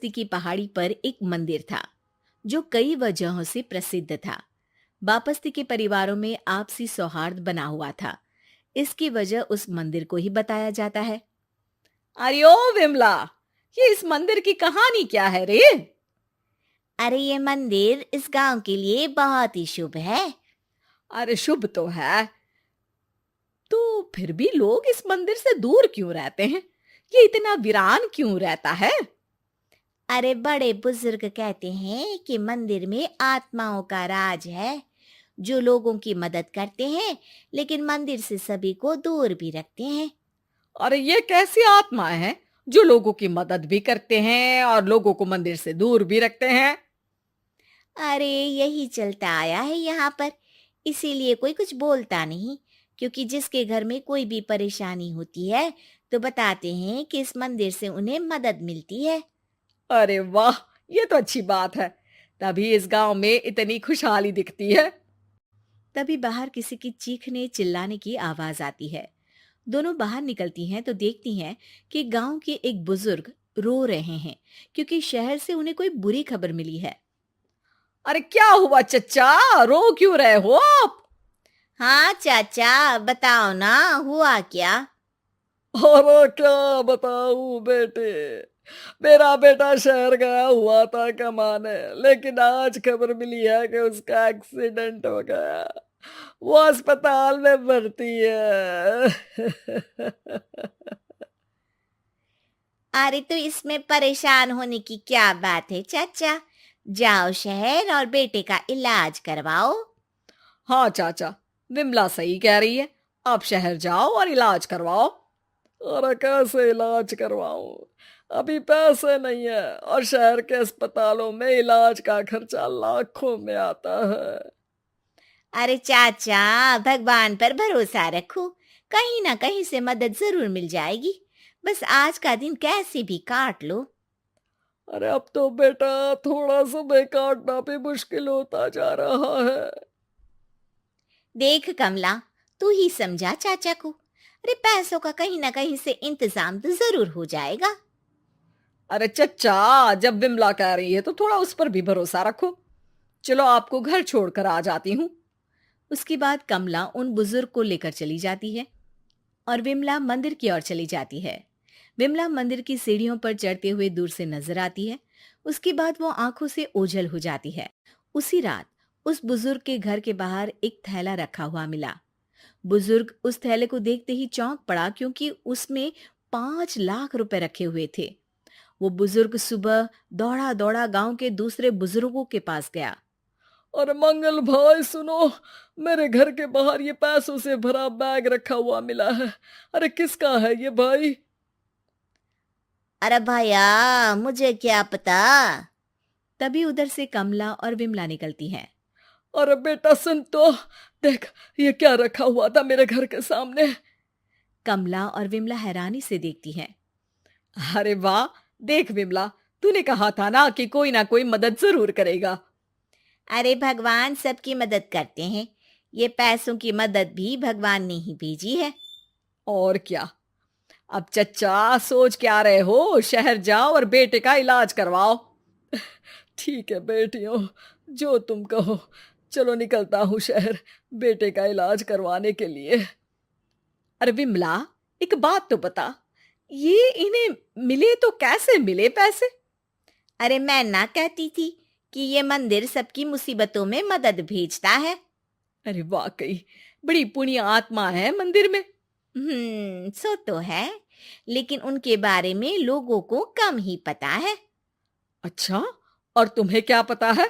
वापस्ती की पहाड़ी पर एक मंदिर था जो कई वजहों से प्रसिद्ध था। वापस्ती के परिवारों में आपसी सौहार्द बना हुआ था। इसकी वजह उस मंदिर को ही बताया जाता है। अरे ओ विमला, ये इस मंदिर की कहानी क्या है रे? अरे ये मंदिर इस गांव के लिए बहुत ही शुभ है। अरे शुभ तो है, तो फिर भी लोग इस मंदिर से दूर क्यों रहते हैं? ये इतना वीरान क्यों रहता है? अरे बड़े बुजुर्ग कहते हैं कि मंदिर में आत्माओं का राज है जो लोगों की मदद करते हैं, लेकिन मंदिर से सभी को दूर भी रखते हैं। अरे ये कैसी आत्माएं हैं जो लोगों की मदद भी करते हैं और लोगों को मंदिर से दूर भी रखते हैं? अरे यही चलता आया है यहाँ पर, इसीलिए कोई कुछ बोलता नहीं। क्योंकि जिसके घर में कोई भी परेशानी होती है तो बताते हैं कि इस मंदिर से उन्हें मदद मिलती है। अरे वाह, ये तो अच्छी बात है। तभी इस गांव में इतनी खुशहाली दिखती है। तभी बाहर किसी की चीखने चिल्लाने की आवाज आती है। दोनों बाहर निकलती हैं तो देखती हैं कि गांव के एक बुजुर्ग रो रहे हैं क्योंकि शहर से उन्हें कोई बुरी खबर मिली है। अरे क्या हुआ चच्चा, रो क्यों रहे हो आप? हाँ चाचा, बताओ ना, हुआ क्या? अरे क्या बताऊं बेटे, मेरा बेटा शहर गया हुआ था कमाने, लेकिन आज खबर मिली है कि उसका एक्सीडेंट हो गया। वो अस्पताल में भर्ती है। अरे तो इसमें परेशान होने की क्या बात है चाचा, जाओ शहर और बेटे का इलाज करवाओ। हाँ चाचा, विमला सही कह रही है। आप शहर जाओ और इलाज करवाओ। अरे कैसे इलाज करवाऊं, अभी पैसे नहीं है और शहर के अस्पतालों में इलाज का खर्चा लाखों में आता है। अरे चाचा, भगवान पर भरोसा रखो, कहीं ना कहीं से मदद जरूर मिल जाएगी। बस आज का दिन कैसे भी काट लो। अरे अब तो बेटा थोड़ा समय काटना भी मुश्किल होता जा रहा है। देख कमला, तू ही समझा चाचा को। अरे पैसों का कहीं ना कहीं से इंतजाम तो जरूर हो जाएगा। अरे चच्चा, जब विमला कह रही है तो थोड़ा उस पर भी भरोसा रखो। चलो आपको घर छोड़कर आ जाती हूँ। उसके बाद कमला उन बुजुर्ग को लेकर चली जाती है और विमला मंदिर की ओर चली जाती है। विमला मंदिर की सीढ़ियों पर चढ़ते हुए दूर से नजर आती है। उसके बाद वो आंखों से ओझल हो जाती है। उसी रात उस बुजुर्ग के घर के बाहर एक थैला रखा हुआ मिला। बुजुर्ग उस थैले को देखते ही चौंक पड़ा क्योंकि उसमें 5 लाख रुपए रखे हुए थे। वो बुजुर्ग सुबह दौड़ा दौड़ा गांव के दूसरे बुजुर्गों के पास गया। अरे मंगल भाई सुनो, मेरे घर के बाहर ये पैसों से भरा बैग रखा हुआ मिला है। अरे किसका है ये भाई? अरे भैया, मुझे क्या पता। तभी उधर से कमला और विमला निकलती हैं। अरे बेटा सुन तो, देख ये क्या रखा हुआ था मेरे घर के सामने। कमला और विमला हैरानी से देखती हैं। अरे वाह, देख विमला, तूने कहा था ना कि कोई ना कोई मदद जरूर करेगा। अरे भगवान सबकी मदद करते हैं, ये पैसों की मदद भी भगवान ने ही भेजी है। और क्या। अब चच्चा सोच क्या रहे हो, शहर जाओ और बेटे का इलाज करवाओ। ठीक है बेटियों, जो तुम कहो। चलो निकलता हूँ शहर बेटे का इलाज करवाने के लिए। अरे विमला, एक बात तो बता, ये इन्हें मिले तो कैसे मिले पैसे? अरे मैं ना कहती थी कि ये मंदिर सबकी मुसीबतों में मदद भेजता है। अरे वाकई बड़ी पुण्य आत्मा है मंदिर में। सो तो है, लेकिन उनके बारे में लोगों को कम ही पता है। अच्छा, और तुम्हें क्या पता है?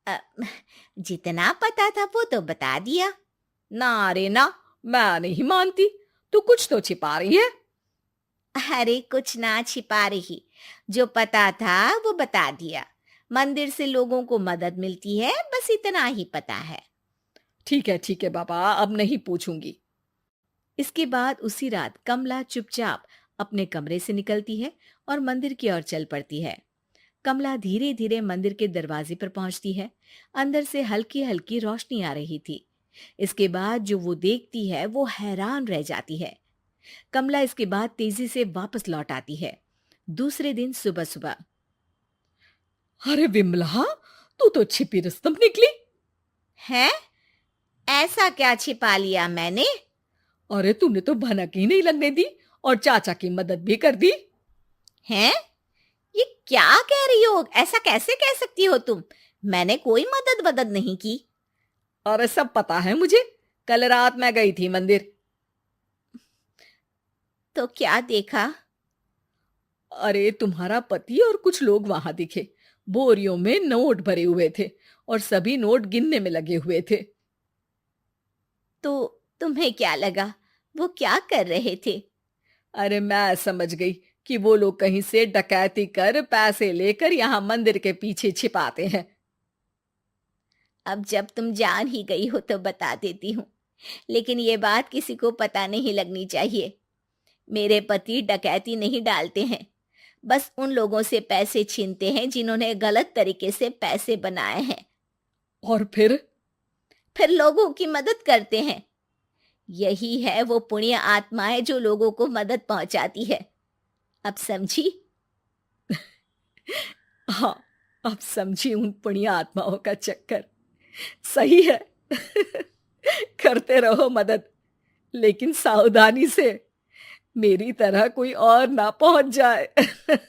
अ, जितना पता था वो तो बता दिया। ना रे ना, मैं नहीं मानती। तू कुछ तो छिपा रही है। अरे कुछ ना छिपा रही, जो पता था वो बता दिया। मंदिर से लोगों को मदद मिलती है, बस इतना ही पता है। ठीक है बाबा, अब नहीं पूछूंगी। इसके बाद उसी रात कमला चुपचाप अपने कमरे से निकलती है और मंदिर की ओर चल पड़ती है। कमला धीरे धीरे मंदिर के दरवाजे पर पहुंचती है। अंदर से हल्की हल्की रोशनी आ रही थी। इसके बाद जो वो देखती है वो हैरान रह जाती है। कमला इसके बाद तेजी से वापस लौट आती है। दूसरे दिन सुबह सुबह अरे विमला, तू तो छिपी रुस्तम निकली। है? ऐसा क्या छिपा लिया मैंने? अरे तूने तो भनक ही नहीं लगने दी और चाचा की मदद भी कर दी। हैं? ये क्या कह रही हो? ऐसा कैसे कह सकती हो तुम? मैंने कोई मदद वदद नहीं की। अरे सब पता है मुझे, कल रात मैं गई थी मंदिर। तो क्या देखा? अरे तुम्हारा पति और कुछ लोग वहां दिखे। बोरियों में नोट भरे हुए थे और सभी नोट गिनने में लगे हुए थे। तो तुम्हें क्या लगा? वो क्या कर रहे थे? अरे मैं समझ गई कि वो लोग कहीं से डकैती कर पैसे लेकर यहाँ मंदिर के पीछे छिपाते हैं। अब जब तुम जान ही गई हो तो बता देती हूँ, लेकिन ये बात किसी को पता नहीं लगनी चाहिए। मेरे पति डकैती नहीं डालते हैं, बस उन लोगों से पैसे छीनते हैं जिन्होंने गलत तरीके से पैसे बनाए हैं। और फिर लोगों की मदद करते हैं। यही है वो पुण्य आत्माएं जो लोगों को मदद पहुंचाती है। अब समझी? हाँ, अब समझी उन पुण्य आत्माओं का चक्कर। सही है। करते रहो मदद, लेकिन सावधानी से, मेरी तरह कोई और ना पहुंच जाए।